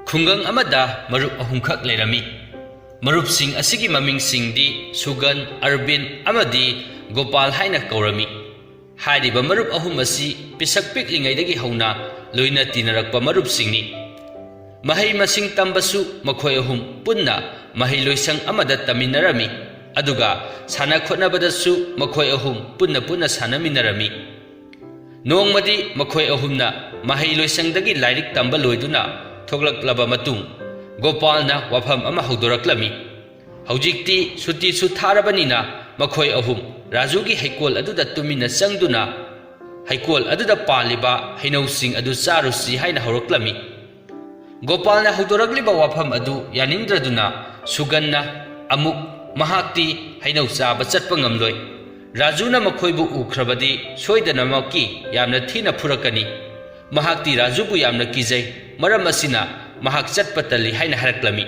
ꯈꯨꯡꯒꯪ ꯑꯃꯗ ꯃꯔꯨꯞ ꯑꯍꯨꯝꯈꯛ ꯂꯩꯔꯝꯃꯤ꯫ ꯃꯔꯨꯞꯁꯤꯡ ꯑꯁꯤꯒꯤ ꯃꯃꯤꯡꯁꯤꯡꯗꯤ ꯁꯨꯒꯟ, ꯑꯔꯕꯤꯟ ꯑꯃꯗꯤ ꯒꯣꯄꯥꯜ ꯍꯥꯏꯅ ꯀꯧꯔꯝꯃꯤ꯫ ꯍꯥꯏꯔꯤꯕ ꯃꯔꯨꯞ ꯑꯍꯨꯝ ꯑꯁꯤ ꯄꯤꯁꯛ ꯄꯤꯛꯂꯤꯉꯩꯗꯒꯤ ꯍꯧꯅ ꯂꯣꯏꯅ ꯇꯤꯟꯅꯔꯛꯄ ꯃꯔꯨꯞꯁꯤꯡꯅꯤ꯫ ꯃꯍꯩ ꯃꯁꯤꯡ ꯇꯝꯕꯁꯨ ꯃꯈꯣꯏ ꯑꯍꯨꯝ ꯄꯨꯟꯅ ꯃꯍꯩꯂꯣꯏꯁꯪ ꯑꯃꯗ ꯇꯝꯃꯤꯟꯅꯔꯝꯃꯤ, ꯑꯗꯨꯒ ꯁꯥꯟꯅ ꯈꯣꯠꯅꯕꯗꯁꯨ ꯃꯈꯣꯏ ꯑꯍꯨꯝ ꯄꯨꯟꯅ ꯁꯥꯟꯅꯃꯤꯟꯅꯔꯝꯃꯤ꯫ ꯅꯣꯡꯃꯗꯤ ꯃꯈꯣꯏ ꯑꯍꯨꯝꯅ ꯃꯍꯩꯂꯣꯏꯁꯪꯗꯒꯤ ꯂꯥꯏꯔꯤꯛ ꯇꯝꯕ ꯂꯣꯏꯗꯨꯅ ꯊꯣꯛꯂꯛꯂꯕ ꯃꯇꯨꯡ ꯒꯣꯄꯥꯜꯅ ꯋꯥꯐꯝ ꯑꯃ ꯍꯧꯗꯣꯔꯛꯂꯝꯃꯤ꯫ ꯍꯧꯖꯤꯛꯇꯤ ꯁꯨꯇꯤꯁꯨ ꯊꯥꯔꯕꯅꯤꯅ ꯃꯈꯣꯏ ꯑꯍꯨꯝ ꯔꯥꯖꯨꯒꯤ ꯍꯩꯀꯣꯜ ꯑꯗꯨꯗ ꯇꯨꯃꯤꯟꯅ ꯆꯪꯗꯨꯅ ꯍꯩꯀꯣꯜ ꯑꯗꯨꯗ ꯄꯥꯜꯂꯤꯕ ꯍꯩꯅꯧꯁꯤꯡ ꯑꯗꯨ ꯆꯥꯔꯨꯁꯤ ꯍꯥꯏꯅ ꯍꯧꯔꯛꯂꯝꯃꯤ꯫ ꯒꯣꯄꯥꯜꯅ ꯍꯧꯗꯣꯔꯛꯂꯤꯕ ꯋꯥꯐꯝ ꯑꯗꯨ ꯌꯥꯅꯤꯡꯗ꯭ꯔꯗꯨꯅ ꯁꯨꯒꯟꯅ ꯑꯃꯨꯛ ꯃꯍꯥꯛꯇꯤ ꯍꯩꯅꯧ ꯆꯥꯕ ꯆꯠꯄ ꯉꯝꯂꯣꯏ, ꯔꯥꯖꯨꯅ ꯃꯈꯣꯏꯕꯨ ꯎꯈ꯭ꯔꯕꯗꯤ ꯁꯣꯏꯗꯅꯃꯛꯀꯤ ꯌꯥꯝꯅ ꯊꯤꯅ ꯐꯨꯔꯛꯀꯅꯤ, ꯃꯍꯥꯛꯇꯤ ꯔꯥꯖꯨꯕꯨ ꯌꯥꯝꯅ ꯀꯤꯖꯩ, ꯃꯔꯝ ꯑꯁꯤꯅ ꯃꯍꯥꯛ ꯆꯠꯄ ꯇꯜꯂꯤ ꯍꯥꯏꯅ ꯍꯥꯏꯔꯛꯂꯝꯃꯤ꯫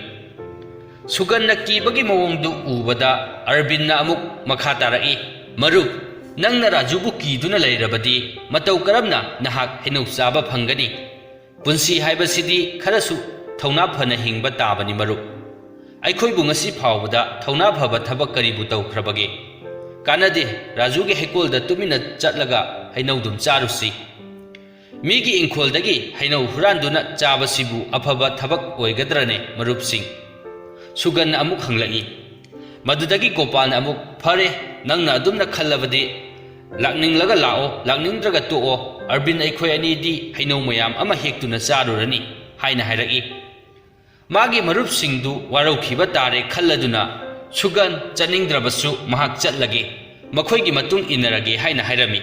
ꯁꯨꯒꯟꯅ ꯀꯤꯕꯒꯤ ꯃꯑꯣꯡꯗꯨ ꯎꯕꯗ ꯑꯔꯕꯤꯟꯅ ꯑꯃꯨꯛ ꯃꯈꯥ ꯇꯥꯔꯛꯏ, "ꯃꯔꯨꯞ, ꯅꯪꯅ ꯔꯥꯖꯨꯕꯨ ꯀꯤꯗꯨꯅ ꯂꯩꯔꯕꯗꯤ ꯃꯇꯧ ꯀꯔꯝꯅ ꯅꯍꯥꯛ ꯍꯩꯅꯧ ꯆꯥꯕ ꯐꯪꯒꯅꯤ? ꯄꯨꯟꯁꯤ ꯍꯥꯏꯕꯁꯤꯗꯤ ꯈꯔꯁꯨ ꯊꯧꯅꯥ ꯐꯅ ꯍꯤꯡꯕ ꯇꯥꯕꯅꯤ ꯃꯔꯨꯞ꯫ ꯑꯩꯈꯣꯏꯕꯨ ꯉꯁꯤ ꯐꯥꯎꯕꯗ ꯊꯧꯅꯥ ꯐꯕ ꯊꯕꯛ ꯀꯔꯤꯕꯨ ꯇꯧꯈ꯭ꯔꯕꯒꯦ? ꯀꯥꯟꯅꯗꯦ, ꯔꯥꯖꯨꯒꯤ ꯍꯩꯀꯣꯜꯗ ꯇꯨꯃꯤꯟꯅ ꯆꯠꯂꯒ ꯍꯩꯅꯧꯗꯨꯝ ꯆꯥꯔꯨꯁꯤ꯫ ꯃꯤꯒꯤ ꯏꯪꯈꯣꯜꯗꯒꯤ ꯍꯩꯅꯧ ꯍꯨꯔꯥꯟꯗꯨꯅ ꯆꯥꯕꯁꯤꯕꯨ ꯑꯐꯕ ꯊꯕꯛ ꯑꯣꯏꯒꯗ꯭ꯔꯅꯦ ꯃꯔꯨꯞꯁꯤꯡ?" ꯁꯨꯒꯟꯅ ꯑꯃꯨꯛ ꯍꯪꯂꯛꯏ꯫ ꯃꯗꯨꯗꯒꯤ ꯒꯣꯄꯥꯜꯅ ꯑꯃꯨꯛ, "ꯐꯔꯦ, ꯅꯪꯅ ꯑꯗꯨꯝꯅ ꯈꯜꯂꯕꯗꯤ ꯂꯥꯛꯅꯤꯡꯂꯒ ꯂꯥꯛꯑꯣ, ꯂꯥꯛꯅꯤꯡꯗ꯭ꯔꯒ ꯇꯣꯛꯑꯣ, ꯑꯔꯕꯤꯟ ꯑꯩꯈꯣꯏ ꯑꯅꯤꯗꯤ ꯍꯩꯅꯧ ꯃꯌꯥꯝ ꯑꯃ ꯍꯦꯛꯇꯨꯅ ꯆꯥꯔꯨꯔꯅꯤ" ꯍꯥꯏꯅ ꯍꯥꯏꯔꯛꯏ꯫ ꯃꯥꯒꯤ ꯃꯔꯨꯞꯁꯤꯡꯗꯨ ꯋꯥꯔꯧꯈꯤꯕ ꯇꯥꯔꯦ ꯈꯜꯂꯗꯨꯅ ꯁꯨꯒꯟ ꯆꯠꯅꯤꯡꯗ꯭ꯔꯕꯁꯨ ꯃꯍꯥꯛ ꯆꯠꯂꯒꯦ, ꯃꯈꯣꯏꯒꯤ ꯃꯇꯨꯡ ꯏꯟꯅꯔꯒꯦ ꯍꯥꯏꯅ ꯍꯥꯏꯔꯝꯃꯤ꯫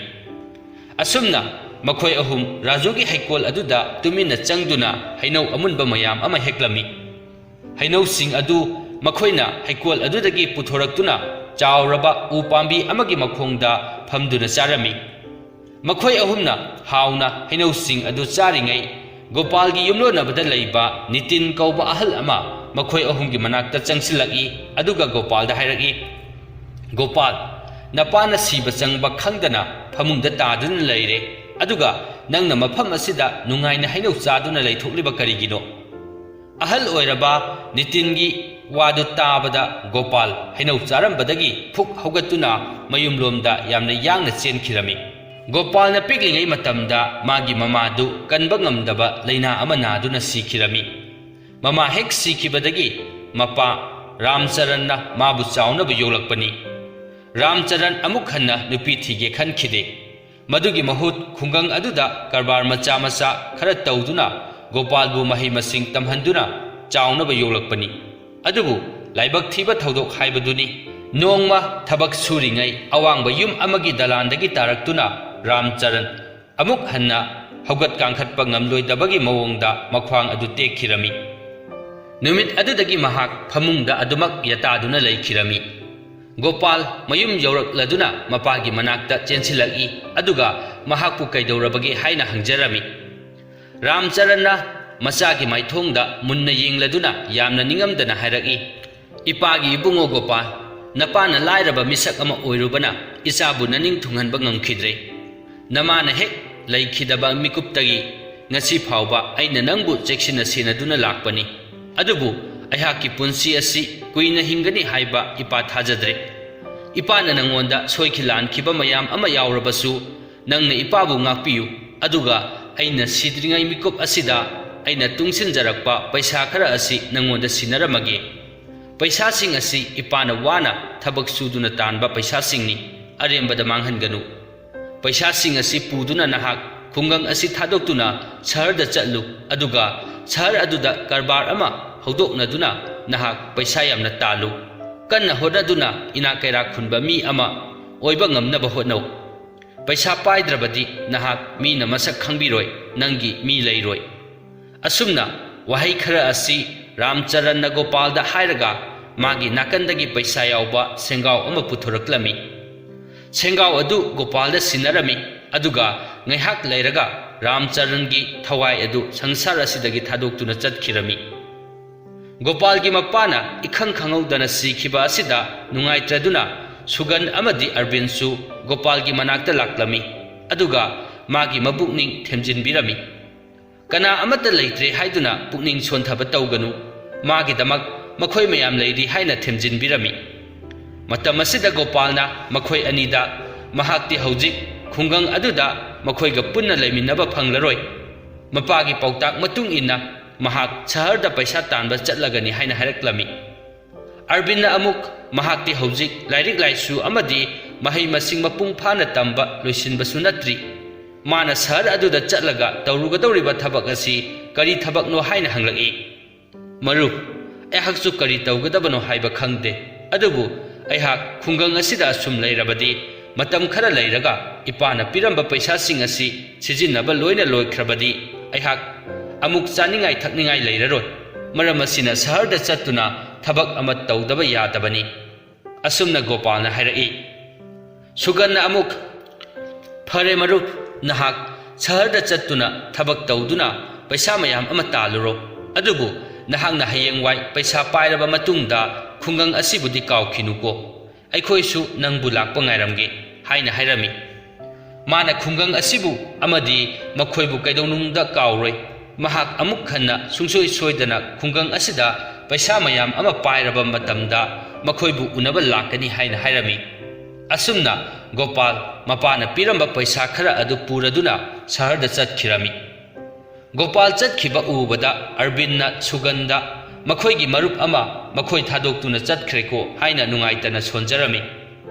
ꯑꯁꯨꯝꯅ ꯃꯈꯣꯏ ꯑꯍꯨꯝ ꯔꯥꯖꯨꯒꯤ ꯍꯩꯀꯣꯜ ꯑꯗꯨꯗ ꯇꯨꯃꯤꯟꯅ ꯆꯪꯗꯨꯅ ꯍꯩꯅꯧ ꯑꯃꯨꯟꯕ ꯃꯌꯥꯝ ꯑꯃ ꯍꯦꯛꯂꯝꯃꯤ꯫ ꯍꯩꯅꯧꯁꯤꯡ ꯑꯗꯨ ꯃꯈꯣꯏꯅ ꯍꯩꯀꯣꯜ ꯑꯗꯨꯗꯒꯤ ꯄꯨꯊꯣꯔꯛꯇꯨꯅ ꯆꯥꯎꯔꯕ ꯎ ꯄꯥꯝꯕꯤ ꯑꯃꯒꯤ ꯃꯈꯣꯡꯗ ꯐꯝꯗꯨꯅ ꯆꯥꯔꯝꯃꯤ꯫ ꯃꯈꯣꯏ ꯑꯍꯨꯝꯅ ꯍꯥꯎꯅ ꯍꯩꯅꯧꯁꯤꯡ ꯑꯗꯨ ꯆꯥꯔꯤꯉꯩ ꯒꯣꯄꯥꯜꯒꯤ ꯌꯨꯝꯂꯣꯟꯅꯕꯗ ꯂꯩꯕ ꯅꯤꯇꯤꯟ ꯀꯧꯕ ꯑꯍꯜ ꯑꯃ ꯃꯈꯣꯏ ꯑꯍꯨꯝꯒꯤ ꯃꯅꯥꯛꯇ ꯆꯪꯁꯤꯜꯂꯛꯏ, ꯑꯗꯨꯒ ꯒꯣꯄꯥꯜꯗ ꯍꯥꯏꯔꯛꯏ, "ꯒꯣꯄꯥꯜ, ꯅꯄꯥꯅ ꯁꯤꯕ ꯆꯪꯕ ꯈꯪꯗꯅ ꯐꯃꯨꯡꯗ ꯇꯥꯗꯨꯅ ꯂꯩꯔꯦ, ꯑꯗꯨꯒ ꯅꯪꯅ ꯃꯐꯝ ꯑꯁꯤꯗ ꯅꯨꯡꯉꯥꯏꯅ ꯍꯩꯅꯧ ꯆꯥꯗꯨꯅ ꯂꯩꯊꯣꯛꯂꯤꯕ ꯀꯔꯤꯒꯤꯅꯣ?" ꯑꯍꯜ ꯑꯣꯏꯔꯕ ꯅꯤꯇꯤꯟꯒꯤ ꯋꯥꯗꯨ ꯇꯥꯕꯗ ꯒꯣꯄꯥꯜ ꯍꯩꯅꯧ ꯆꯥꯔꯝꯕꯗꯒꯤ ꯐꯨꯛ ꯍꯧꯒꯠꯇꯨꯅ ꯃꯌꯨꯝꯂꯣꯝꯗ ꯌꯥꯝꯅ ꯌꯥꯡꯅ ꯆꯦꯟꯈꯤꯔꯝꯃꯤ꯫ ꯒꯣꯄꯥꯜꯅ ꯄꯤꯛꯂꯤꯉꯩ ꯃꯇꯝꯗ ꯃꯥꯒꯤ ꯃꯃꯥꯗꯨ ꯀꯟꯕ ꯉꯝꯗꯕ ꯂꯩꯅꯥ ꯑꯃ ナꯗꯨꯅ ꯁꯤꯈꯤꯔꯝꯃꯤ꯫ ꯃꯃꯥ ꯍꯦꯛ ꯁꯤꯈꯤꯕꯗꯒꯤ ꯃꯄꯥ ꯔꯥꯝꯆꯔꯟꯅ ꯃꯥꯕꯨ ꯆꯥꯎꯅꯕ ꯌꯣꯛꯂꯛꯄꯅꯤ꯫ ꯔꯥꯝꯆꯔꯟ ꯑꯃꯨꯛ ꯍꯟꯅ ꯅꯨꯄꯤ ꯊꯤꯒꯦ ꯈꯟꯈꯤꯗꯦ꯫ ꯃꯗꯨꯒꯤ ꯃꯍꯨꯠ ꯈꯨꯡꯒꯪ ꯑꯗꯨꯗ ꯀꯔꯕꯥꯔ ꯃꯆꯥ ꯈꯔ ꯇꯧꯗꯨꯅ ꯒꯣꯄꯥꯜꯕꯨ ꯃꯍꯩ ꯃꯁꯤꯡ ꯇꯝꯍꯟꯗꯨꯅ ಚಾವನಬ ಯೋಗ್ಲಕ್ಪನಿ ಅದುಬು ಲೈಬಕ್ ಥೀಬ ಥೌದೋಕ್ ಹಾಯ್ಬದುನಿ ನೋಂಗ್ಮ ಥಬಕ್ ಸೂರಿಂಗೈ ಅವಾಂಗ್ಬ ಯುಮ್ ಅಮಗಿ ದಲಾಂದಗಿ ತಾರಕ್ತುನಾ Ram Charan ಅಮುಕ್ ಹನ್ನ ಹೌಗತ್ ಕಾಂಖತ್ಪ ngamloidabagi mawongda makhwang adu tekhirami numit adudagi mahak phamungda adumak yataduna leikhirami Gopal mayum yaurakladuna mapagi manakta chensilagi aduga mahakpu kaidaurabagi haina hangjarami Ramcharanna masagi maithongda munna yengladuna yamna ningamdana hairaki ipagi ibungo Gopal napana lairaba misak ama oirubana isabu naning thunghanba ngamkhidre namana hek leikhidaba mikuptagi ngasi phawba aina nangbu chekshina senaduna lakpani adubu ayhaki punsi asi kuina hingani haiba ipa thajadre ipana nangonda soikhilan khiba mayam ama yawrabasu nangna ipabu ngakpiyu aduga aina sidringai mikup asida aina tungsinjarakpa paisa khara asi nangonda sinaramage paisa sing asi ipana wana thabak suduna tanba paisa singni arembada manghanganu paisa sing asi puduna nahak khungang asi thadoktuna shaharda chatlu aduga shahar aduda karbar ama hodoknaduna nahak paisa yamna talu kanna hodaduna ina kaira khunba mi ama oiba ngamnaba hotnau paisa paidrabadi nahak mi na masak khangbiroi nangi mi leiroi asumna wahai khara asi Ramcharan na Gopal da hairaga magi nakandagi paisa yawba sengaw ama puthuraklami sengaw adu Gopal da sinarami aduga ngaihak leiraga Ramcharan gi thawai adu sangsar asidagi thadoktuna chatkhirami Gopal gi mapana ikhang khangaudana sikhiba asida nungaitraduna Sugan amadi Arvinsu Gopal gi manakta laklami aduga magi mabukning themjinbirami ꯀꯅꯥ ꯑꯃꯠꯇ ꯂꯩꯇ꯭ꯔꯦ ꯍꯥꯏꯗꯨꯅ ꯄꯨꯛꯅꯤꯡ ꯁꯣꯟꯊꯕ ꯇꯧꯒꯅꯨ, ꯃꯥꯒꯤꯗꯃꯛ ꯃꯈꯣꯏ ꯃꯌꯥꯝ ꯂꯩꯔꯤ ꯍꯥꯏꯅ ꯊꯦꯝꯖꯤꯟꯕꯤꯔꯝꯃꯤ꯫ ꯃꯇꯝ ꯑꯁꯤꯗ ꯒꯣꯄꯥꯜꯅ ꯃꯈꯣꯏ ꯑꯅꯤꯗ ꯃꯍꯥꯛꯇꯤ ꯍꯧꯖꯤꯛ ꯈꯨꯡꯒꯪ ꯑꯗꯨꯗ ꯃꯈꯣꯏꯒ ꯄꯨꯟꯅ ꯂꯩꯃꯤꯟꯅꯕ ꯐꯪꯂꯔꯣꯏ, ꯃꯄꯥꯒꯤ ꯄꯥꯎꯇꯥꯛ ꯃꯇꯨꯡ ꯏꯟꯅ ꯃꯍꯥꯛ ꯁꯍꯔꯗ ꯄꯩꯁꯥ ꯇꯥꯟꯕ ꯆꯠꯂꯒꯅꯤ ꯍꯥꯏꯅ ꯍꯥꯏꯔꯛꯂꯝꯃꯤ꯫ ꯑꯔꯕꯤꯟꯅ ꯑꯃꯨꯛ ꯃꯍꯥꯛꯇꯤ ꯍꯧꯖꯤꯛ ꯂꯥꯏꯔꯤꯛ ꯂꯥꯏꯁꯨ ꯑꯃꯗꯤ ꯃꯍꯩ ꯃꯁꯤꯡ ꯃꯄꯨꯡ ꯐꯥꯅ ꯇꯝꯕ ꯂꯣꯏꯁꯤꯟꯕꯁꯨ ꯅꯠꯇ꯭ꯔꯤ, ꯃꯥꯅ ꯁꯍꯔ ꯑꯗꯨꯗ ꯆꯠꯂꯒ ꯇꯧꯔꯨꯒꯗꯧꯔꯤꯕ ꯊꯕꯛ ꯑꯁꯤ ꯀꯔꯤ ꯊꯕꯛꯅꯣ ꯍꯥꯏꯅ ꯍꯪꯂꯛꯏ꯫ ꯃꯔꯨꯞ, ꯑꯩꯍꯥꯛꯁꯨ ꯀꯔꯤ ꯇꯧꯒꯗꯕꯅꯣ ꯍꯥꯏꯕ ꯈꯪꯗꯦ, ꯑꯗꯨꯕꯨ ꯑꯩꯍꯥꯛ ꯈꯨꯡꯒꯪ ꯑꯁꯤꯗ ꯑꯁꯨꯝ ꯂꯩꯔꯕꯗꯤ ꯃꯇꯝ ꯈꯔ ꯂꯩꯔꯒ ꯏꯄꯥꯅ ꯄꯤꯔꯝꯕ ꯄꯩꯁꯥꯁꯤꯡ ꯑꯁꯤ ꯁꯤꯖꯤꯟꯅꯕ ꯂꯣꯏꯅ ꯂꯣꯏꯈ꯭ꯔꯕꯗꯤ ꯑꯩꯍꯥꯛ ꯑꯃꯨꯛ ꯆꯥꯅꯤꯡꯉꯥꯏ ꯊꯛꯅꯤꯡꯉꯥꯏ ꯂꯩꯔꯔꯣꯏ, ꯃꯔꯝ ꯑꯁꯤꯅ ꯁꯍꯔꯗ ꯆꯠꯇꯨꯅ ꯊꯕꯛ ꯑꯃ ꯇꯧꯗꯕ ꯌꯥꯗꯕꯅꯤ꯫ ꯑꯁꯨꯝꯅ ꯒꯣꯄꯥꯜꯅ ꯍꯥꯏꯔꯛꯏ꯫ ꯁꯨꯒꯟꯅ ꯑꯃꯨꯛ, ꯐꯔꯦ ꯃꯔꯨꯞ, ꯅꯍꯥꯛ ꯁꯍꯔꯗ ꯆꯠꯇꯨꯅ ꯊꯕꯛ ꯇꯧꯗꯨꯅ ꯄꯩꯁꯥ ꯃꯌꯥꯝ ꯑꯃ ꯇꯥꯜꯂꯨꯔꯣ, ꯑꯗꯨꯕꯨ ꯅꯍꯥꯛꯅ ꯍꯌꯦꯡꯋꯥꯏ ꯄꯩꯁꯥ ꯄꯥꯏꯔꯕ ꯃꯇꯨꯡꯗ ꯈꯨꯡꯒꯪ ꯑꯁꯤꯕꯨꯗꯤ ꯀꯥꯎꯈꯤꯅꯨꯀꯣ, ꯑꯩꯈꯣꯏꯁꯨ ꯅꯪꯕꯨ ꯂꯥꯛꯄ ꯉꯥꯏꯔꯝꯒꯦ ꯍꯥꯏꯅ ꯍꯥꯏꯔꯝꯃꯤ꯫ ꯃꯥꯅ ꯈꯨꯡꯒꯪ ꯑꯁꯤꯕꯨ ꯑꯃꯗꯤ ꯃꯈꯣꯏꯕꯨ ꯀꯩꯗꯧꯅꯨꯡꯗ ꯀꯥꯎꯔꯣꯏ, ꯃꯍꯥꯛ ꯑꯃꯨꯛ ꯍꯟꯅ ꯁꯨꯡꯁꯣꯏ ꯁꯣꯏꯗꯅ ꯈꯨꯡꯒꯪ ꯑꯁꯤꯗ ꯄꯩꯁꯥ ꯃꯌꯥꯝ ꯑꯃ ꯄꯥꯏꯔꯕ ꯃꯇꯝꯗ ꯃꯈꯣꯏꯕꯨ ꯎꯅꯕ ꯂꯥꯛꯀꯅꯤ ꯍꯥꯏꯅ ꯍꯥꯏꯔꯝꯃꯤ꯫ ꯑꯁꯨꯝꯅ ꯒꯣꯄꯥꯜ ꯃꯄꯥꯅ ꯄꯤꯔꯝꯕ ꯄꯩꯁꯥ ꯈꯔ ꯑꯗꯨ ꯄꯨꯔꯗꯨꯅ ꯁꯍꯔꯗ ꯆꯠꯈꯤꯔꯝꯃꯤ꯫ ꯒꯣꯄꯥꯜ ꯆꯠꯈꯤꯕ ꯎꯕꯗ ꯑꯔꯕꯤꯟꯅ ꯁꯨꯒꯟꯗ ꯃꯈꯣꯏꯒꯤ ꯃꯔꯨꯞ ꯑꯃ ꯃꯈꯣꯏ ꯊꯥꯗꯣꯛꯇꯨꯅ ꯆꯠꯈ꯭ꯔꯦꯀꯣ ꯍꯥꯏꯅ ꯅꯨꯡꯉꯥꯏꯇꯅ ꯁꯣꯟꯖꯔꯝꯃꯤ꯫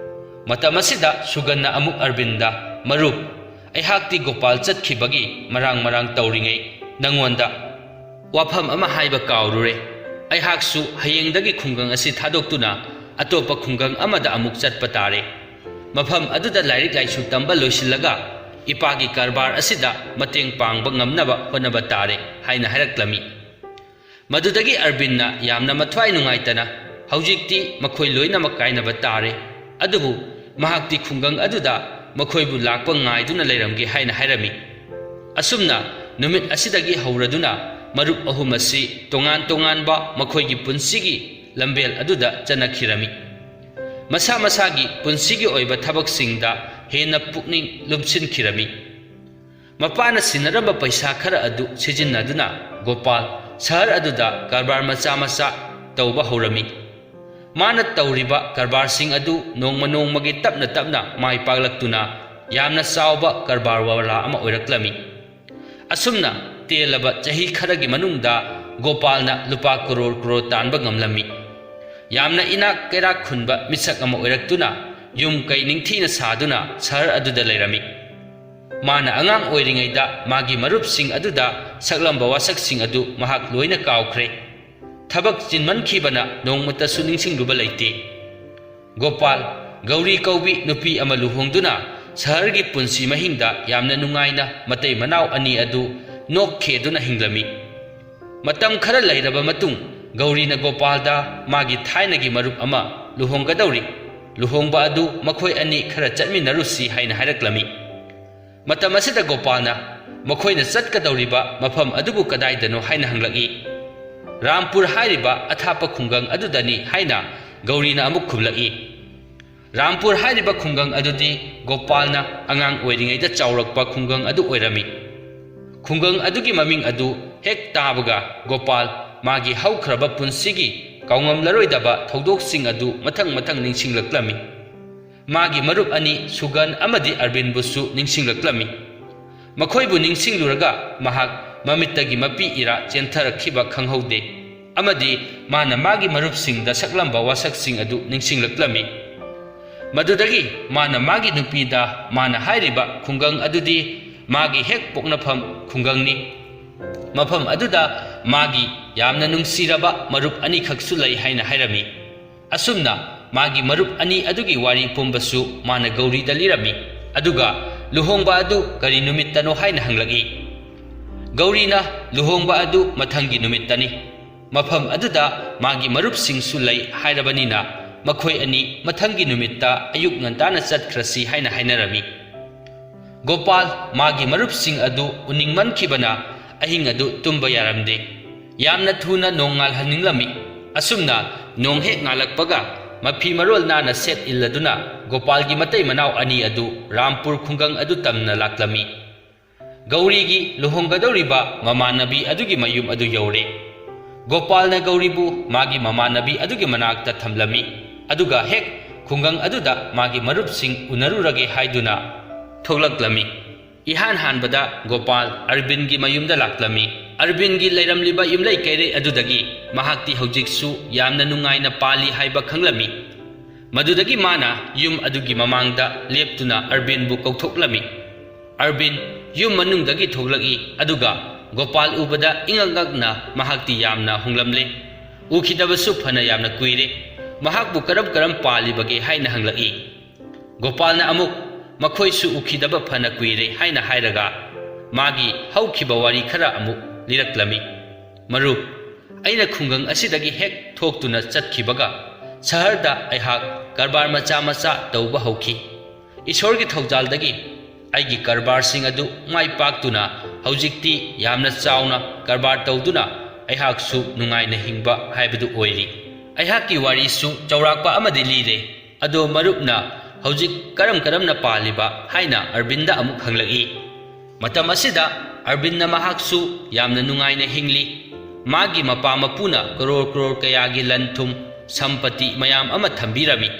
ꯃꯇꯝ ꯑꯁꯤꯗ ꯁꯨꯒꯟꯅ ꯑꯃꯨꯛ ꯑꯔꯕꯤꯟꯗ, ꯃꯔꯨꯞ, ꯑꯩꯍꯥꯛꯇꯤ ꯒꯣꯄꯥꯜ ꯆꯠꯈꯤꯕꯒꯤ ꯃꯔꯥꯡ ꯇꯧꯔꯤꯉꯩ ꯅꯪꯉꯣꯟꯗ ꯋꯥꯐꯝ ꯑꯃ ꯍꯥꯏꯕ ꯀꯥꯎꯔꯨꯔꯦ, ꯑꯩꯍꯥꯛꯁꯨ ꯍꯌꯦꯡꯗꯒꯤ ꯈꯨꯡꯒꯪ ꯑꯁꯤ ꯊꯥꯗꯣꯛꯇꯨꯅ ꯑꯇꯣꯞꯄ ꯈꯨꯡꯒꯪ ꯑꯃꯗ ꯑꯃꯨꯛ ꯆꯠꯄ ꯇꯥꯔꯦ, ꯃꯐꯝ ꯑꯗꯨꯗ ꯂꯥꯏꯔꯤꯛ ꯂꯥꯏꯁꯨ ꯇꯝꯕ ꯂꯣꯏꯁꯤꯜꯂꯒ ꯏꯄꯥꯒꯤ ꯀꯔꯕꯥꯔ ꯑꯁꯤꯗ ꯃꯇꯦꯡ ꯄꯥꯡꯕ ꯉꯝꯅꯕ ꯍꯣꯠꯅꯕ ꯇꯥꯔꯦ ꯍꯥꯏꯅ ꯍꯥꯏꯔꯛꯂꯝꯃꯤ꯫ ꯃꯗꯨꯗꯒꯤ ꯑꯔꯕꯤꯟꯅ ꯌꯥꯝꯅ ꯃꯊ꯭ꯋꯥꯏ ꯅꯨꯡꯉꯥꯏꯇꯅ ꯍꯧꯖꯤꯛꯇꯤ ꯃꯈꯣꯏ ꯂꯣꯏꯅꯃꯛ ꯀꯥꯏꯅꯕ ꯇꯥꯔꯦ, ꯑꯗꯨꯕꯨ ꯃꯍꯥꯛꯇꯤ ꯈꯨꯡꯒꯪ ꯑꯗꯨꯗ ꯃꯈꯣꯏꯕꯨ ꯂꯥꯛꯄ ꯉꯥꯏꯗꯨꯅ ꯂꯩꯔꯝꯒꯦ ꯍꯥꯏꯅ ꯍꯥꯏꯔꯝꯃꯤ꯫ ꯑꯁꯨꯝꯅ ꯅꯨꯃꯤꯠ ꯑꯁꯤꯗꯒꯤ ꯍꯧꯔꯗꯨꯅ ꯃꯔꯨꯞ ꯑꯍꯨꯝ ꯑꯁꯤ ꯇꯣꯉꯥꯟ ꯇꯣꯉꯥꯟꯕ ꯃꯈꯣꯏꯒꯤ ꯄꯨꯟꯁꯤꯒꯤ ꯂꯝꯕꯦꯜ ꯑꯗꯨꯗ ꯆꯠꯅꯈꯤꯔꯝꯃꯤ꯫ ꯃꯁꯥ ꯃꯁꯥꯒꯤ ꯄꯨꯟꯁꯤꯒꯤ ꯑꯣꯏꯕ ꯊꯕꯛꯁꯤꯡꯗ ꯍꯦꯟꯅ ꯄꯨꯛꯅꯤꯡ ꯂꯨꯞꯁꯤꯟꯈꯤꯔꯝꯃꯤ꯫ ꯃꯄꯥꯅ ꯁꯤꯟꯅꯔꯝꯕ ꯄꯩꯁꯥ ꯈꯔ ꯑꯗꯨ ꯁꯤꯖꯤꯟꯅꯗꯨꯅ ꯒꯣꯄꯥꯜ ꯁꯍꯔ ꯑꯗꯨꯗ ꯀꯔꯕꯥꯔ ꯃꯆꯥ ꯇꯧꯕ ꯍꯧꯔꯝꯃꯤ꯫ ꯃꯥꯅ ꯇꯧꯔꯤꯕ ꯀꯔꯕꯥꯔꯁꯤꯡ ꯑꯗꯨ ꯅꯣꯡꯃ ꯅꯣꯡꯃꯒꯤ ꯇꯞꯅ ꯃꯥꯏ ꯄꯥꯛꯂꯛꯇꯨꯅ ꯌꯥꯝꯅ ꯆꯥꯎꯕ ꯀꯔꯕꯥꯔ ꯋꯥꯂꯥ ꯑꯃ ꯑꯣꯏꯔꯛꯂꯝꯃꯤ꯫ ꯑꯁꯨꯝꯅ ꯇꯦꯜꯂꯕ ꯆꯍꯤ ꯈꯔꯒꯤ ꯃꯅꯨꯡꯗ ꯒꯣꯄꯥꯜꯅ ꯂꯨꯄꯥ ꯀꯔꯣꯔ ꯇꯥꯟꯕ ꯉꯝꯂꯝꯃꯤ꯫ ꯌꯥꯝꯅ ꯏꯅꯥꯛ ꯀꯩꯔꯥꯛ ꯈꯨꯟꯕ ꯃꯤꯁꯛ ꯑꯃ ꯑꯣꯏꯔꯛꯇꯨꯅ ꯌꯨꯝ ꯀꯩ ꯅꯤꯡꯊꯤꯅ ꯁꯥꯗꯨꯅ ꯁꯍꯔ ꯑꯗꯨꯗ ꯂꯩꯔꯝꯃꯤ꯫ ꯃꯥꯅ ꯑꯉꯥꯡ ꯑꯣꯏꯔꯤꯉꯩꯗ ꯃꯥꯒꯤ ꯃꯔꯨꯞꯁꯤꯡ ꯑꯗꯨꯗ ꯁꯛꯂꯝꯕ ꯋꯥꯁꯛꯁꯤꯡ ꯑꯗꯨ ꯃꯍꯥꯛ ꯂꯣꯏꯅ ꯀꯥꯎꯈ꯭ꯔꯦ, ꯊꯕꯛ ꯆꯤꯟꯃꯟꯈꯤꯕꯅ ꯅꯣꯡꯃꯇꯁꯨ ꯅꯤꯡꯁꯤꯡꯂꯨꯕ ꯂꯩꯇꯦ꯫ ꯒꯣꯄꯥꯜ ꯒꯧꯔꯤ ꯀꯧꯕꯤ ꯅꯨꯄꯤ ꯑꯃ ꯂꯨꯍꯣꯡꯗꯨꯅ ꯁꯍꯔꯒꯤ ꯄꯨꯟꯁꯤ ꯃꯍꯤꯡꯗ ꯌꯥꯝꯅ ꯅꯨꯡꯉꯥꯏꯅ ꯃꯇꯩ ꯃꯅꯥꯎ ꯑꯅꯤ ꯑꯗꯨ ꯅꯣꯛꯈꯦꯗꯨꯅ ꯍꯤꯡꯂꯝꯃꯤ꯫ ꯃꯇꯝ ꯈꯔ ꯂꯩꯔꯕ ꯃꯇꯨꯡ ꯒꯧꯔꯤꯅ ꯒꯣꯄꯥꯜꯗ ꯃꯥꯒꯤ ꯊꯥꯏꯅꯒꯤ ꯃꯔꯨꯞ ꯑꯃ ꯂꯨꯍꯣꯡꯒꯗꯧꯔꯤ, ꯂꯨꯍꯣꯡꯕ ꯑꯗꯨ ꯃꯈꯣꯏ ꯑꯅꯤ ꯈꯔ ꯆꯠꯃꯤꯟꯅꯔꯨꯁꯤ ꯍꯥꯏꯅ ꯍꯥꯏꯔꯛꯂꯝꯃꯤ꯫ ꯃꯇꯝ ꯑꯁꯤꯗ ꯒꯣꯄꯥꯜꯅ ꯃꯈꯣꯏꯅ ꯆꯠꯀꯗꯧꯔꯤꯕ ꯃꯐꯝ ꯑꯗꯨꯕꯨ ꯀꯗꯥꯏꯗꯅꯣ ꯍꯥꯏꯅ ꯍꯪꯂꯛꯏ꯫ ꯔꯥꯝꯄꯨꯔ ꯍꯥꯏꯔꯤꯕ ꯑꯊꯥꯞꯄ ꯈꯨꯡꯒꯪ ꯑꯗꯨꯗꯅꯤ ꯍꯥꯏꯅ ꯒꯧꯔꯤꯅ ꯑꯃꯨꯛ ꯈꯨꯝꯂꯛꯏ꯫ ꯔꯥꯝꯄꯨꯔ ꯍꯥꯏꯔꯤꯕ ꯈꯨꯡꯒꯪ ꯑꯗꯨꯗꯤ ꯒꯣꯄꯥꯜꯅ ꯑꯉꯥꯡ ꯑꯣꯏꯔꯤꯉꯩꯗ ꯆꯥꯎꯔꯛꯄ ꯈꯨꯡꯒꯪ ꯑꯗꯨ ꯑꯣꯏꯔꯝꯃꯤ꯫ ꯈꯨꯡꯒꯪ ꯑꯗꯨꯒꯤ ꯃꯃꯤꯡ ꯑꯗꯨ ꯍꯦꯛ ꯇꯥꯕꯒ ꯒꯣꯄꯥꯜ ꯃꯥꯒꯤ ꯍꯧꯈ꯭ꯔꯕ ꯄꯨꯟꯁꯤꯒꯤ ꯀꯥꯎꯉꯝꯂꯔꯣꯏꯗꯕ ꯊꯧꯗꯣꯛꯁꯤꯡ ꯑꯗꯨ ꯃꯊꯪ ꯅꯤꯡꯁꯤꯡꯂꯛꯂꯝꯃꯤ꯫ ꯃꯥꯒꯤ ꯃꯔꯨꯞ ꯑꯅꯤ ꯁꯨꯒꯟ ꯑꯃꯗꯤ ꯑꯔꯕꯤꯟꯕꯨꯁꯨ ꯅꯤꯡꯁꯤꯡꯂꯛꯂꯝꯃꯤ꯫ ꯃꯈꯣꯏꯕꯨ ꯅꯤꯡꯁꯤꯡꯂꯨꯔꯒ ꯃꯍꯥꯛ ꯃꯃꯤꯠꯇꯒꯤ ꯃꯄꯤ ꯏꯔꯥ ꯆꯦꯟꯊꯔꯛꯈꯤꯕ ꯈꯪꯍꯧꯗꯦ, ꯑꯃꯗꯤ ꯃꯥꯅ ꯃꯥꯒꯤ ꯃꯔꯨꯞꯁꯤꯡꯗ ꯁꯛꯂꯝꯕ ꯋꯥꯁꯛꯁꯤꯡ ꯑꯗꯨ ꯅꯤꯡꯁꯤꯡꯂꯛꯂꯝꯃꯤ꯫ ꯃꯗꯨꯗꯒꯤ ꯃꯥꯅ ꯃꯥꯒꯤ ꯅꯨꯄꯤꯗ ꯃꯥꯅ ꯍꯥꯏꯔꯤꯕ ꯈꯨꯡꯒꯪ ꯑꯗꯨꯗꯤ ꯃꯥꯒꯤ ꯍꯦꯛ ꯄꯣꯛꯅꯐꯝ ꯈꯨꯡꯒꯪꯅꯤ, ꯃꯐꯝ ꯑꯗꯨꯗ ꯃꯥꯒꯤ ꯌꯥꯝꯅ ꯅꯨꯡꯁꯤꯔꯕ ꯃꯔꯨꯞ ꯑꯅꯤꯈꯛꯁꯨ ꯂꯩ ꯍꯥꯏꯅ ꯍꯥꯏꯔꯝꯃꯤ꯫ ꯑꯁꯨꯝꯅ ꯃꯥꯒꯤ ꯃꯔꯨꯞ ꯑꯅꯤ ꯑꯗꯨꯒꯤ ꯋꯥꯔꯤ ꯄꯨꯝꯕꯁꯨ ꯃꯥꯅ ꯒꯧꯔꯤꯗ ꯂꯤꯔꯝꯃꯤ, ꯑꯗꯨꯒ ꯂꯨꯍꯣꯡꯕ ꯑꯗꯨ ꯀꯔꯤ ꯅꯨꯃꯤꯠꯇꯅꯣ ꯍꯥꯏꯅ ꯍꯪꯂꯛꯏ꯫ ꯒꯧꯔꯤꯅ ꯂꯨꯍꯣꯡꯕ ꯑꯗꯨ ꯃꯊꯪꯒꯤ ꯅꯨꯃꯤꯠꯇꯅꯤ, ꯃꯐꯝ ꯑꯗꯨꯗ ꯃꯥꯒꯤ ꯃꯔꯨꯞꯁꯤꯡꯁꯨ ꯂꯩ ꯍꯥꯏꯔꯕꯅꯤꯅ ꯃꯈꯣꯏ ꯑꯅꯤ ꯃꯊꯪꯒꯤ ꯅꯨꯃꯤꯠꯇ ꯑꯌꯨꯛ ꯉꯟꯇꯥꯅ ꯆꯠꯈ꯭ꯔꯁꯤ ꯍꯥꯏꯅ ꯍꯥꯏꯅꯔꯝꯃꯤ꯫ ꯒꯣꯄꯥꯜ ꯃꯥꯒꯤ ꯃꯔꯨꯞꯁꯤꯡ ꯑꯗꯨ ꯎꯅꯤꯡꯃꯟꯈꯤꯕꯅ ꯑꯍꯤꯡ ꯑꯗꯨ ꯇꯨꯝꯕ ꯌꯥꯔꯝꯗꯦ, ꯌꯥꯝꯅ ꯊꯨꯅ ꯅꯣꯡ ꯉꯥꯜꯍꯟꯅꯤꯡꯂꯝꯃꯤ꯫ ꯑꯁꯨꯝꯅ ꯅꯣꯡ ꯍꯦꯛ ꯉꯥꯜꯂꯛꯄꯒ ꯃꯐꯤ ꯃꯔꯣꯜ ꯅꯥꯟꯅ ꯁꯦꯠ ꯏꯜꯂꯗꯨꯅ ꯒꯣꯄꯥꯜꯒꯤ ꯃꯇꯩ ꯃꯅꯥꯎ ꯑꯅꯤ ꯑꯗꯨ ꯔꯥꯝꯄꯨꯔ ꯈꯨꯡꯒꯪ ꯑꯗꯨ ꯇꯝꯅ ꯂꯥꯛꯂꯝꯃꯤ꯫ गौरीगी लुहोंगदौरिबा ममानबी अदुगी मयुम अदु यौरे गोपालना गौरीबु मागी ममानबी अदुगी मनाक्ता थमलमी अदुगा हेक खुंगंग अदुदा मागी मरुपसिंग उनरुरगे हाइदुना थोलक्लमी इहान हानबदा गोपाल अरबिंदगी मयुमदा लाक्लमी अरबिंदगी लैरमलिबा युमलै कैरे अदुदगी महाक्ति हौजिकसु यामना नुंगाइना पाली हाइबा खंगलमी मदुदगी माना युम अदुगी ममांगदा लेप्तुना अरबिंदबु कौथोक्लमी अरबिंद युम मनुंगदगी थोलगी अदुगा गोपाल उबदा इंगंगना महाक्ति यामना हुंगलमले उखिदबसु फना यामना कुइरे महाकबु करम करम पालिबगे हाइना हंगलगी गोपालना अमुक मखोइसु उखिदब फना कुइरे हाइना हाइरगा मागी हौखिबा वारी खरा अमुक लिरक्लमी मरुप अइना खुंगंग असिदगी हेक थोक्तुना चटखिबगा शहरदा अहाक करबार मचा मचा तौबा हौखि ईश्वरगी थौजालदगी आइगी करबार सिंग अदु माइ पाक्तुना हौजिक्ति यामना चावना करबार तौदुना अहाकसु नुंगाइना हिंबा हाइबदु ओइरी अहाकी वारीसु चौराकपा अमदि लीरे अदो मरुपना हौजिक करम करमना पालिबा हाइना अरबिंदा अमुक हंगलगी मतम असिदा अरबिंदा महाकसु यामना नुंगाइना हिंगली मागी मपा मपुना करोड़ करोड़ कयागी लंथुम संपत्ति मयाम अमा थंबिरमी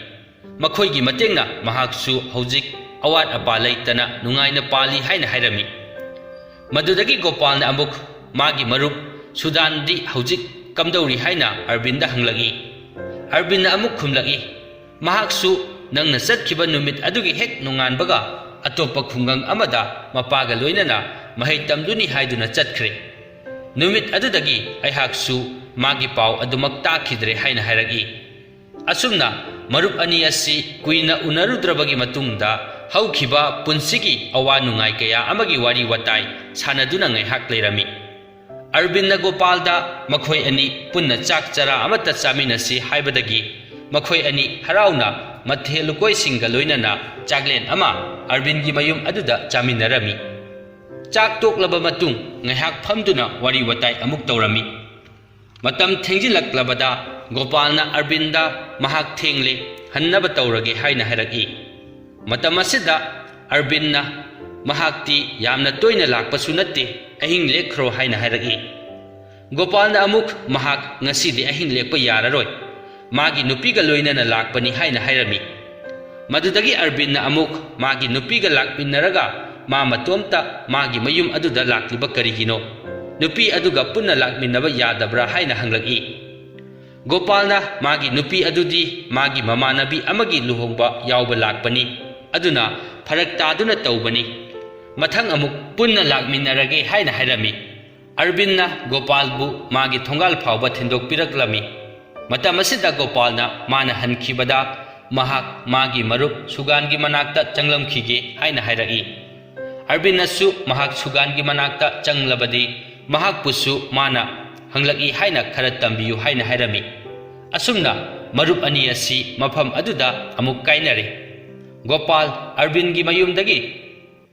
मखोइगी मतेंगना महाकसु हौजिक अवाट अपा लैतना नुंगाइना पाली हाइना हाइरमी मदुदगी गोपालना अमुक मागी मरुप सुदानदी हौजिक कमदौरी हाइना अरबिंदा हंगलगी अरबिंदा अमुक खुमलगी महाकसु नंगना चटखिबा नुमित अदुगी हेक नोंगानबगा अतोपा खुंगंग अमदा मपागा लोइनना महै तमदुनी हाइदुना चटख्रे नुमित अदुदगी अहाकसु मागी पाव अदुमक ताखिद्रे हाइना हाइरगी असुमना मरुप अनी असि कुइना उनरुद्रबगी मतुंगदा हौखिबा पुंसिगी अवा नुंगाइ कया अमगी वारी वताई सानदुना ngaiहak लेरमी अरबिंदा गोपालदा मखोइ अनी पुन्ना चाक चरा अमता चामिनसी हाइबदगी मखोइ अनी हराउना मथेल लुकोइ सिंगा लोइनना चागलेन अमा अरबिंदगी मयुम अदुदा चामिनरमी चाक तोकलबा मतुंग ngaiहak फमदुना वारी वताई अमुक तौरमी मतम थेंजिलक्लबदा गोपालना अरबिंदा महाक थेंगले हन्नब तौरगे हाइना हाइरगी मतम असिदा अरबिंदना महाक्ति यामना तोइना लाकपसु नत्ते अहिंग लेखरो हाइना हाइरगी गोपालना अमुक महाक ngasidi अहिंग लेकप याररोय मागी नुपीगा लोइनना लाकपनी हाइना हाइरमी मदुदगी अरबिंदना अमुक मागी नुपीगा लाकमिनरगा मा मतोमता मागी मयुम अदुदा लाक्लिबा करिगिनो नुपी अदुगा पुन्ना लाकमिनबा यादब्रा हाइना हंगलगी गोपालना मागी नुपी अदुदी मागी ममानबी अमगी लुहोंगबा यावबा लाकपनी अदुना फरक तादुना तौबनी मथंग अमुक पुन्ना लाकमिनरगे हाइना हाइरमी अरबिंदना गोपालबु मागी थोंगाल फावबा थिंदोक पिरक्लमी मतम असिदा गोपालना माना हनखिबदा महाक मागी मरुप सुगानगी मनाक्ता चंगलमखिगे हाइना हाइरगी अरबिंदनासु महाक सुगानगी मनाक्ता चंगलबदी महाक पुसु माना हंगलगी हाइना खरा तंबियु हाइना हाइरमी असुमना मरुप अनी असि मफम अदुदा अमुक काइनरे गोपाल अरबिंदगी मयुमदगी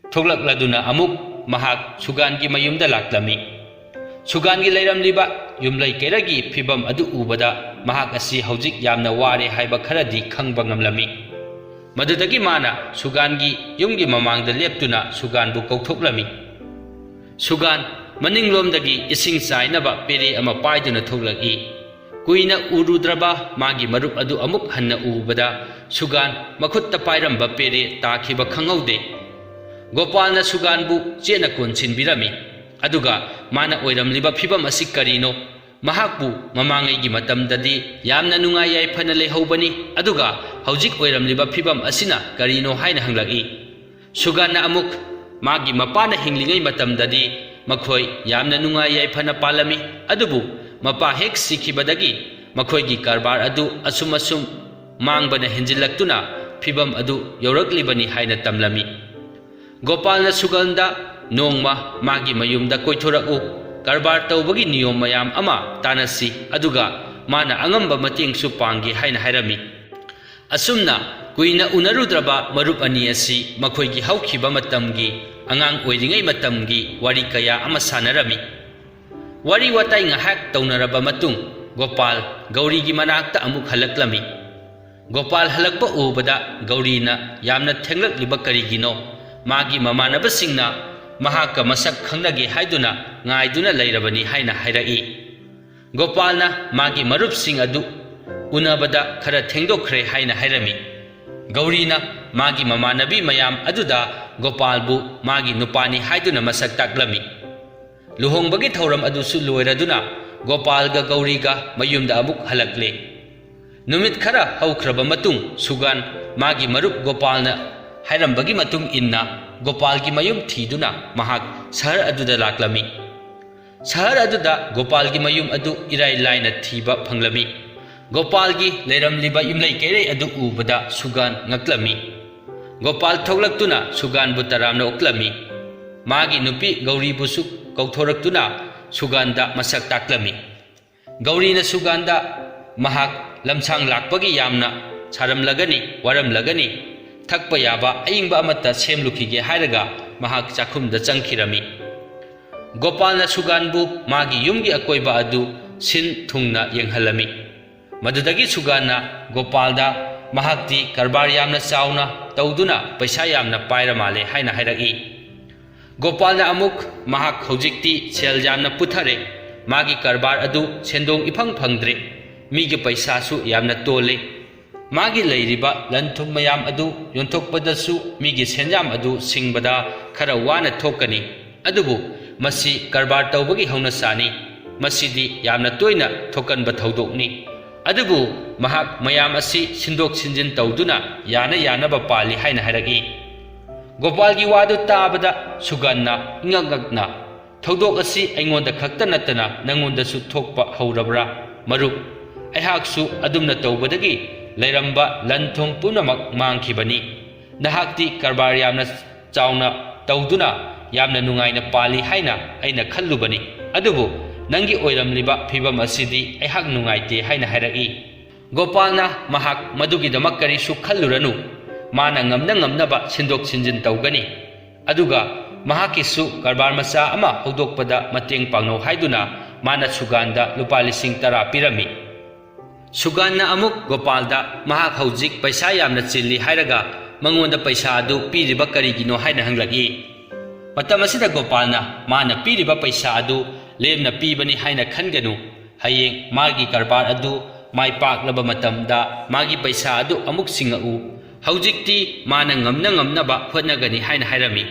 थोगलक्लदुना अमुक महाक सुगानगी मयुमदा लाक्लमी सुगानगी लैरमलिबा युमलै केरगी फिबम अदु उबदा महाक असि हौजिक यामना वारे हाइबा खरदी खंगबा ngamlami मदुदगी माना सुगानगी युमगी ममांगदा लेप्तुना सुगानबु कौथोक्लमी सुगान मनिंगलोमदगी इसिंग चाइनबा पेरे अमा पाइदुना थोगलगी कुइना उरुद्रबा मागी मरुप अदु अमुक हन्ना उबदा सुगान मखुत्ता पाइरंबा पेरे ताखिबा खंगौदे गोपालना सुगानबु चेना कोनसिनबिरमी अदुगा माना ओइरमलिबा फिबम असि करिनो महाकबु ममांगैगी मतमददी यामना नुंगाइ याइफना लेहौबनी अदुगा हौजिक ओइरमलिबा फिबम असिना करिनो हाइना हंगलगी सुगानना अमुक मागी मपाना हिंगलिंगै मतमददी मखोइ यामना नुंगाइ याइफना पालमी अदुबु मपा हेक सिखिबदगी मखोइगी कारबार अदु असुम असुम मांगबना हेंजिलक्तुना फिबम अदु यौरक्लिबनी हाइना तमलमी गोपालना सुगंदा नोंगमा मागी मयुमदा कोइथोरकु कारबार तौबगी नियम मयाम अमा तानसी अदुगा माना अंगंबा मतेंगसु पांगे हाइना हाइरमी असुमना कुइना उनरुद्रबा मरुप अनी असि मखोइगी हौखिबा मतमगी अंगांग ओइरिंगै मतमगी वारी कया अमा सानरमी वारी वाताई ngahak तौनरबा मतुंग गोपाल गौरीगी मनाक्ता अमुक हलक्लमी गोपाल हलक्पा उबदा गौरीना यामना थेंगलक्लिबा करिगिनो मागी ममानबसिंगना mahakka masak khangnage haiduna ngaiduna leirabani haina hairaki. Gopalna magi marupsing adu unabada khara thengdokhre haina hairami. Gaurina magi mamanabi mayam aduda Gopalbu magi nupani haiduna masak taklami. Luhongbagi thauram adusu loiraduna Gopalga Gauriga mayumda amuk halakle. Numit khara haukraba matung Sugan magi marup Gopalna hairambagi matung inna Gopalgi mayum thiduna mahak sahar aduda laklami. Sahar aduda Gopalgi mayum adu irai laina thiba phanglami. Gopalgi leiramliba yumlai kere adu ubada Sugan ngaklami. Gopal thoklaktuna Sugan butaramna oklami. Magi nupi Gauri busuk kauthoraktuna Suganda masak taklami. Gaurina Suganda mahak lamsang lakpagi yamna saramlagani waramlagani thakpa yaba ayingba amata semlukige hairaga mahak chakhumda changkhirami. Gopalna Suganbu magi yumgi akoiba adu sin thungna yenghalami. Madudagi Suganna Gopalda mahakti karbar yamna chauna tawduna paisa yamna paira male haina hairaki. Gopalna amuk mahak hojikti sel yamna puthare magi karbar adu sendong iphang phangdre migi paisa su yamna tole. Magi leiriba lanthum mayam adu yontokpadasu migi senjam adu singbada khara wana thokani. Adubu masi karbar tawbagi hauna sani. Masidi yamna toina thokanba thaudokni. Adubu mahak mayam asi sindok sinjin tawduna yana ba pali haina hairaki. Gopalgi wadu tabada Suganna ingagagna thaudok asi aingonda khakta natana nangonda su thokpa haurabra marup aihaksu adumna tawbadagi leiramba lanthum punamak mangkhibani. Nahakti karbar yamna chauna tawduna yamna nungaina pali haina aina khallubani. Adubu nangi oiramliba phibam asidi aihak nungaite haina hairaki. Gopalna mahak madugidamak karisu khalluranu. Mana ngamnaba sindok sinjin tawgani. Aduga mahakisu karbar macha ama hodokpada mateng pangno haiduna mana Suganda lupa 10,000 pirami. Suganna amuk Gopalda mahak hojik paisa yamna chilli hairaga mangonda paisa adu piriba karigino haina hanglagi. Matam asida Gopalna mana piriba paisa adu lemna pibani haina khanganu. Hayeng magi karbar adu mai paklaba matamda magi paisa adu amuk singau hojikti mana ngamnaba hotnagani haina hairami.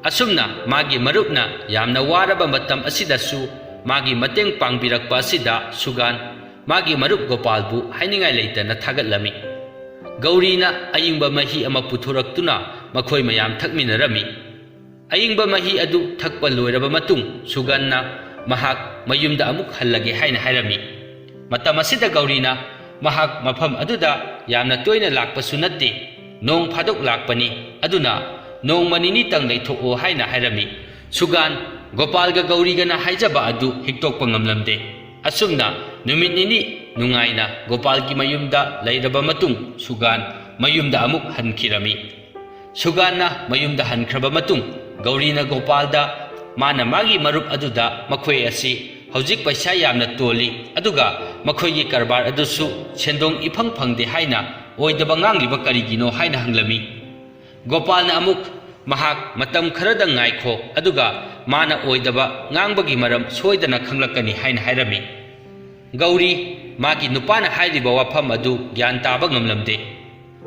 Asumna magi marupna yamna waraba matam asidasu magi mateng pangbirakpa asida Sugan magi marup Gopalbu hainingai leitana thagatlami. Gaurina ayingba mahi ama puthuraktuna makhoi mayam thakminarami. Ayingba mahi adu thakpa loiraba matung Suganna mahak mayumda amuk hallage haina hairami. Matam asida Gaurina mahak mafam aduda yamna toina lakpasu natte nong phadok lakpani. Aduna nong manini tang leithoko haina hairami. Sugan Gopalga Gaurigana haijaba adu hiktokpa ngamlamde. Asumna numit nini nungaina Gopalgi mayumda leiraba matung Sugan mayumda amuk hankhirami. Suganna mayumda hankraba matung Gaurina Gopalda mana magi marup aduda makhoi asi hojik paisa yamna toli aduga makhoigi karbar adusu sendong iphang phangde haina oidaba ngangliba karigino haina hanglami. Gopalna amuk mahak matam kharada ngaikho aduga mana oidaba ngangbagi maram soidana khanglakani haina hairami. Gauri magi nupana hairiba wafam adu gyan taba ngamlamde.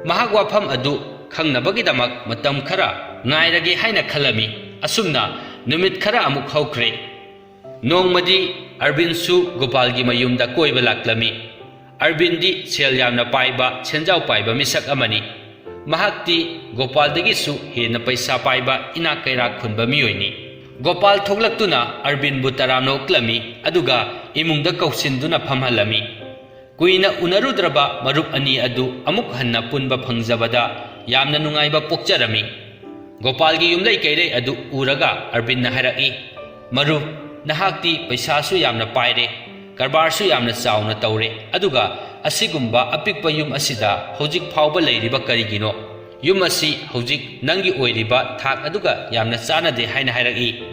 Mahak wafam adu khangnabagidamak matam khara ngairage haina khalami. Asumna numit khara amuk haukre. Nongmadi Arbinsu Gopalgi mayumda koiba laklami. Arbindi sel yamna paiba senjau paiba misak amani. Mahakti Gopaldagi su hena paisa paiba ina kaira khunba miyoini. Gopal thoklaktuna Arbin butaramno klami aduga imungda kausinduna phamhalami. Kuina unarudraba marup ani adu amuk hanna punba phangjabada yamna nungaiba pokjarami. Gopalgi yumlai kaire adu uraga Arbinna hairaki. Marup nahakti paisa su yamna paire karbar su yamna chauna tawre aduga asigumba apikpa yum asida hojik phauba leiriba karigino yum asi hojik nangi oiriba thak aduga yamna chana de haina hairaki.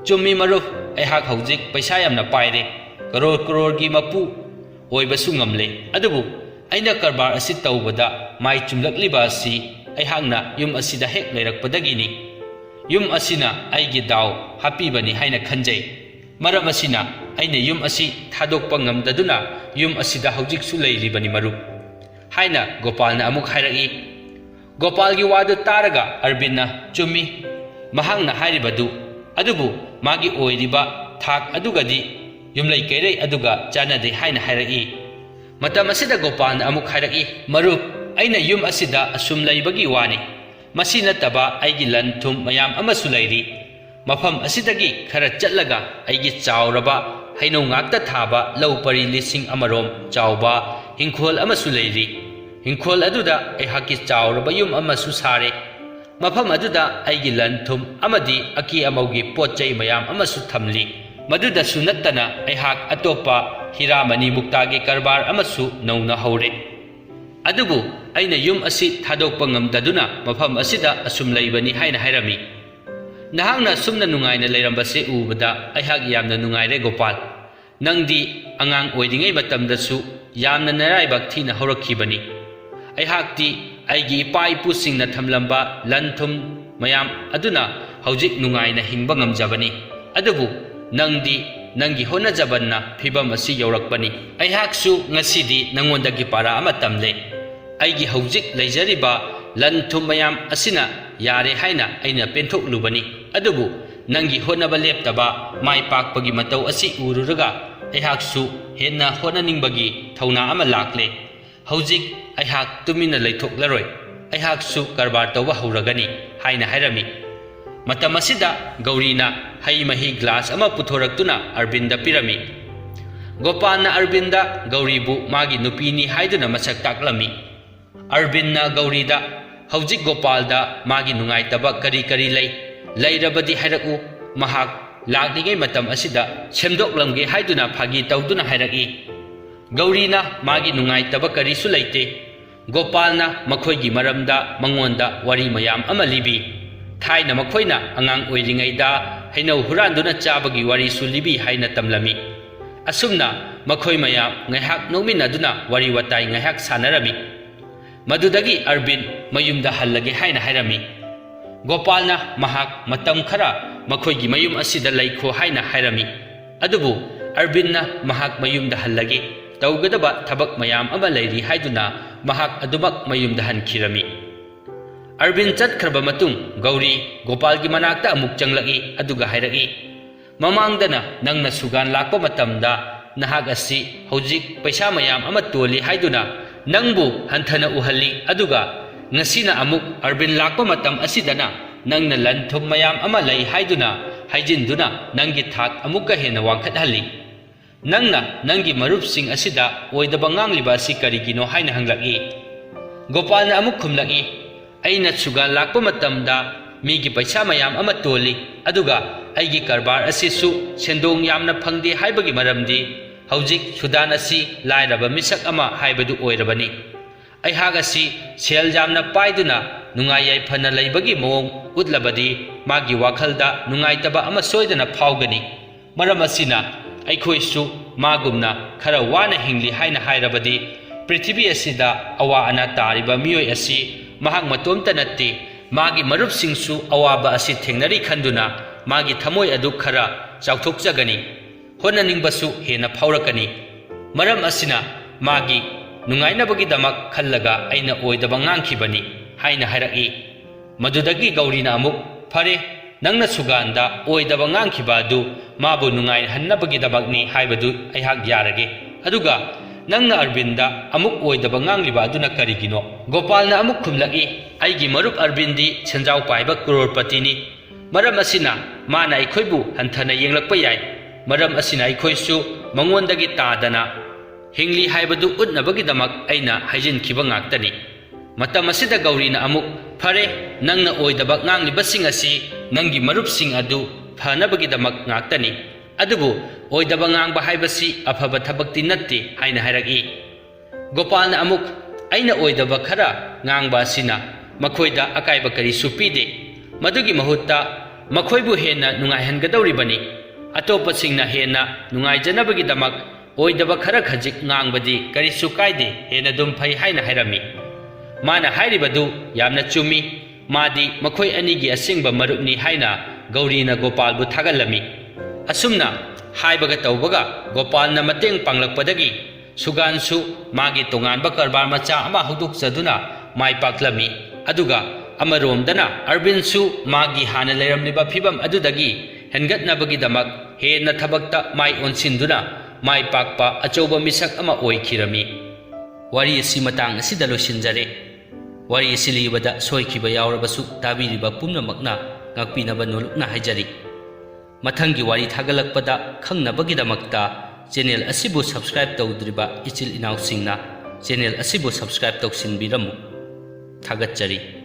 Chummi maruf aihak hojik paisa yamna paire karor gi mapu oibasu ngamle adubu aina karbar asi tawbada mai chumlakliba asi aihakna yum asida hek leirakpadagini. Yum asina aigi daw hapibani haina khanjai. Maram asina aina yum asi thadokpa ngamdaduna yum asida haujiksu leiribani marup. Haina Gopalna amuk hairaki. Gopalgi wadu taraga Arvinna chummi. Mahangna hairibadu adubu magi oiriba thak adugadi yumlai kairei aduga chanade haina hairaki. Matam asida Gopalna amuk hairaki. Marup aina yum asida asum leibagi wani. Masi nataba aigi lan thum mayam amasu leiri. Mafam asidagi khara chatlaga aigi chawraba haino ngakta thaba lau pari lising amarom chawba hingkhol amasu leiri. Hingkhol aduda aihaki chawraba yum amasu sare. Mafam aduda aigi lan thum amadi aki amaugi potchai mayam amasu thamli. Maduda sunattana aihak atopa hiramani muktagi karbar amasu nauna haure. Adubu aina yum asi thadokpa ngamdaduna mafam asida asum leibani haina hairami. Nahangna sumna nungaina leirambase ubada aihak yamna nungaire Gopal. Nangdi angang oidingai matamdasu yamna naraibak thina horakhibani. Aihakti aigi ipa ipusingna thamlamba lanthum mayam aduna haujik nungaina hingba ngamjabani. Adubu nangdi nangi honajabanna phibam asi yaurakpani. Aihaksu ngasidi nangondagi para ama tamle. Aigi haujik leijariba lanthum mayam asina yare haina aina penthok lubani. Adubu nangi honaba leptaba mai pakpagi matau asi ururaga aihaksu henna honaningbagi thauna ama lakle. Haujik aihak tumina leithok laroi. Aihaksu karbar tawba hauragani haina hairami. Matam asida Gaurina hai mahi glass ama puthораktuna Arvinda pirami. Gopalna Arvinda Gauribu magi nupini haiduna masak taklami. Arvinna Gaurida haujik Gopalda magi nungaitaba kari kari leirabadi hairaku mahak lakligai matam asida semdoklamge haiduna phagi tawduna hairaki. Gaurina magi nungaitaba karisu leite. Gopalna makhoigi maramda mangonda wari mayam ama libi. Thaina makhoina angang oiringaida hainau huranduna chabagi wari su libi haina tamlami. Asumna makhoi mayam ngaihak nominaduna wari watai ngaihak sanarami. Madudagi Arvin mayumda hallage haina hairami. Gopalna mahak matam khara makhoigi mayum asida leikho haina hairami. Adubu Arvinna mahak mayumda hallage tawgadaba thabak mayam ama leiri haiduna mahak adumak mayumda hankhirami. Arvin chatkraba matung Gauri Gopalgi manakta amuk changlaki aduga hairaki. Mamangdana nangna sugan lakpa matamda nahak asi haujik paisa mayam ama toli haiduna nangbu hanthana uhalli aduga ngasina amuk Arvin lakpa matam asidana nangna lanthum mayam ama lei haiduna haijinduna nangi thak amukka hena wangkhathalli. Nangna nangi marupsing asida oidaba ngangliba si karigino haina hanglaki. Gopalna amuk khumlaki aina sugan lakpa matamda migi paisa mayam ama toli aduga aigi karbar asisu sendong yamna phangde haibagi maramdi haujik sudan asi lairaba misak ama haibadu oirabani. Aihak asi sel jamna paiduna nungai yaifana leibagi mawong utlabadi magi wakhalda nungaitaba ama soidana phawgani. Maram asina aikhoisu magumna khara wana hingli haina hairabadi prithibhi asida awa ana tariba miyoi asi mahak matomta natte magi marupsingsu awaba asi thengnari khanduna magi thamoi adu khara chauthokjagani. Honaningbasu hena phaurakani. Maram asina magi nungainabagi damak khallaga aina oidaba ngangkhibani haina hairaki. Madudagi Gaurina amuk phare nangna suganda oidaba ngangkhiba adu mabu nungai hannabagi dabakni haibadu aihak yarage. Aduga nangna Arvinda amuk oidaba ngangliba aduna karigino. Gopalna amuk khumlaki aigi marup Arvindi senjau paiba crorepatini. Maram asina mana aikhoibu hanthana yenglakpa yai. Maram asina aikhoisu mangondagi tadana hingli haibadu utnabagi damak aina haijinkiba ngaktani. Matam asida Gaurina amuk phare nangna oidaba nganglibasing asi nangi marupsing adu phanabagi damak ngaktani. Adubu oidaba ngangba haibasi afaba thabakti natte haina hairaki. Gopalna amuk aina oidaba khara ngangba asina makhoida akaiba kari supide. Madugi mahutta makhoibu hena nungaihangadawribani. Atopasingna hena nungaijanabagi damak oidaba khara khajik ngangbadi karisu kaide hena dum phai haina hairami. Mana hairibadu yamna chumi ꯃꯥꯗꯤ ꯃꯈꯣꯏ ꯑꯅꯤꯒꯤ ꯑꯁꯦꯡꯕ ꯃꯔꯨꯞꯅꯤ ꯍꯥꯏꯅ ꯒꯧꯔꯤꯅ ꯒꯣꯄꯥꯜꯕꯨ ꯊꯥꯒꯠꯂꯝꯃꯤ꯫ ꯑꯁꯨꯝꯅ ꯍꯥꯏꯕꯒ ꯇꯧꯕꯒ ꯒꯣꯄꯥꯜꯅ ꯃꯇꯦꯡ ꯄꯥꯡꯂꯛꯄꯗꯒꯤ ꯁꯨꯒꯥꯟꯁꯨ ꯃꯥꯒꯤ ꯇꯣꯉꯥꯟꯕ ꯀꯔꯕꯥꯔ ꯃꯆꯥ ꯑꯃ ꯍꯧꯗꯣꯛꯆꯗꯨꯅ ꯃꯥꯏ ꯄꯥꯛꯂꯝꯃꯤ꯫ ꯑꯗꯨꯒ ꯑꯃꯔꯣꯝꯗꯅ ꯑꯔꯕꯤꯟꯁꯨ ꯃꯥꯒꯤ ꯍꯥꯟꯅ ꯂꯩꯔꯝꯂꯤꯕ ꯐꯤꯚꯝ ꯑꯗꯨꯗꯒꯤ ꯍꯦꯟꯒꯠꯅꯕꯒꯤꯗꯃꯛ ꯍꯦꯟꯅ ꯊꯕꯛꯇ ꯃꯥꯏ ꯑꯣꯟꯁꯤꯟꯗꯨꯅ ꯃꯥꯏ ꯄꯥꯛꯄ ꯑꯆꯧꯕ ꯃꯤꯁꯛ ꯑꯃ ꯑꯣꯏꯈꯤꯔꯝꯃꯤ꯫ ꯋꯥꯔꯤ ꯑꯁꯤ ꯃꯇꯥꯡ ꯑꯁꯤꯗ ꯂꯣꯏꯁꯤꯟꯖꯔꯦ꯫ ꯋꯥꯔꯤ ꯑꯁꯤ ꯂꯤꯕꯗ ꯁꯣꯏꯈꯤꯕ ꯌꯥꯎꯔꯕꯁꯨ ꯇꯥꯕꯤꯔꯤꯕ ꯄꯨꯝꯅꯃꯛꯅ ꯉꯥꯛꯄꯤꯅꯕ ꯅꯣꯜꯂꯨꯛꯅ ꯍꯥꯏꯖꯔꯤ꯫ ꯃꯊꯪꯒꯤ ꯋꯥꯔꯤ ꯊꯥꯒꯠꯂꯛꯄꯗ ꯈꯪꯅꯕꯒꯤꯗꯃꯛꯇ ꯆꯦꯅꯦꯜ ꯑꯁꯤꯕꯨ ꯁꯕꯁꯀ꯭ꯔꯥꯏꯕ ꯇꯧꯗ꯭ꯔꯤꯕ ꯏꯆꯤꯜ ꯏꯅꯥꯎꯁꯤꯡꯅ ꯆꯦꯅꯦꯜ ꯑꯁꯤꯕꯨ ꯁꯕꯁꯀ꯭ꯔꯥꯏꯕ ꯇꯧꯁꯤꯟꯕꯤꯔꯝꯃꯨ꯫ ꯊꯥꯒꯠꯆꯔꯤ꯫